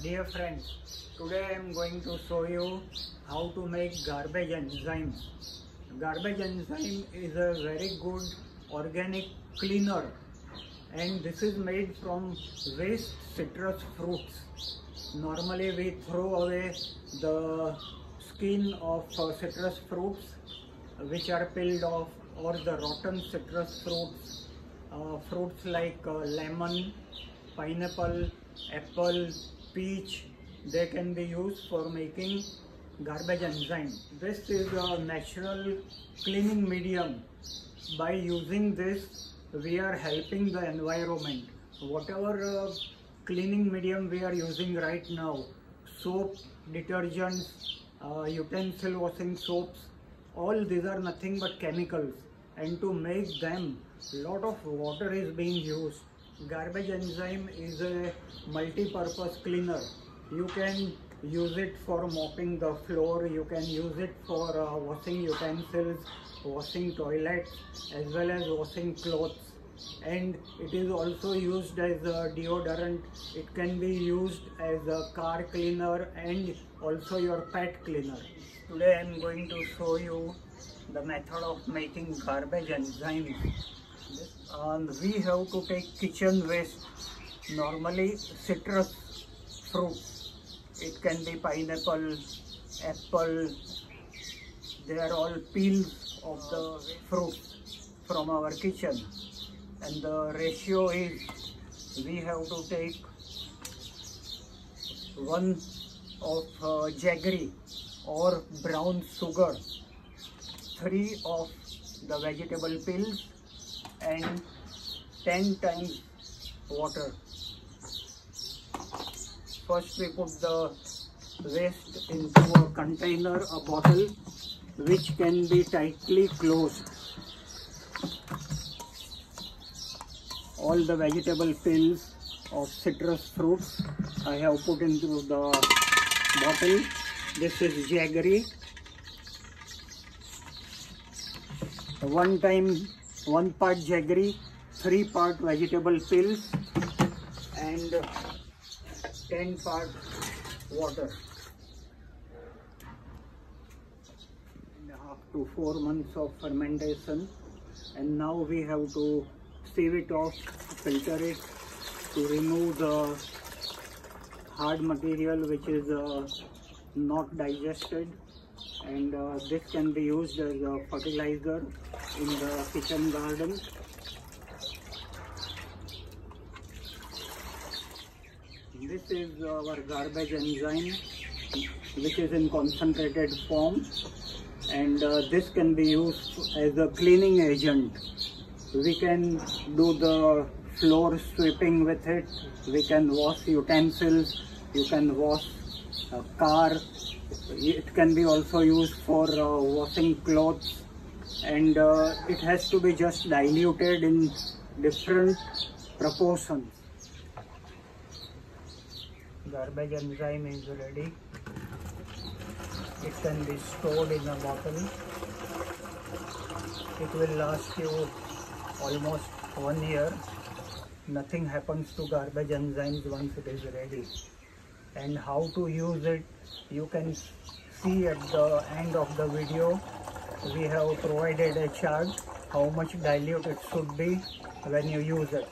Dear friends, today I am going to show you how to make garbage enzyme. Garbage enzyme is a very good organic cleaner, and this is made from waste citrus fruits. Normally we throw away the skin of citrus fruits which are peeled off, or the rotten citrus fruits, fruits like lemon, pineapple, apple, peach. They can be used for making garbage enzyme. This is a natural cleaning medium. By using this, we are helping the environment. Whatever cleaning medium we are using right now, soap, detergents, utensil washing soaps, all these are nothing but chemicals, and to make them, lot of water is being used. Garbage enzyme is a multi-purpose cleaner. You can use it for mopping the floor, you can use it for washing utensils, washing toilets, as well as washing clothes. And it is also used as a deodorant. It can be used as a car cleaner and also your pet cleaner. Today I am going to show you the method of making garbage enzyme. We have to take kitchen waste, normally citrus fruit. It can be pineapple, apple. They are all peels of the fruit from our kitchen, and the ratio is we have to take 1 of jaggery or brown sugar, 3 of the vegetable peels, and 10 times water. First we put the waste into a container, a bottle, which can be tightly closed. All the vegetable peels of citrus fruits I have put into the bottle. This is jaggery. 1 part jaggery, 3 part vegetable peels, and 10 part water. 1.5 to 4 months of fermentation, and now we have to sieve it off, filter it to remove the hard material which is not digested, and this can be used as a fertilizer in the kitchen garden. This is our garbage enzyme, which is in concentrated form, and this can be used as a cleaning agent. We can do the floor sweeping with it, we can wash utensils, you can wash a car. It can be also used for washing clothes, and it has to be just diluted in different proportions. Garbage enzyme is ready. It can be stored in a bottle. It will last you almost 1 year. Nothing happens to garbage enzymes once it is ready. And how to use it, you can see at the end of the video. We have provided a chart how much dilute it should be when you use it.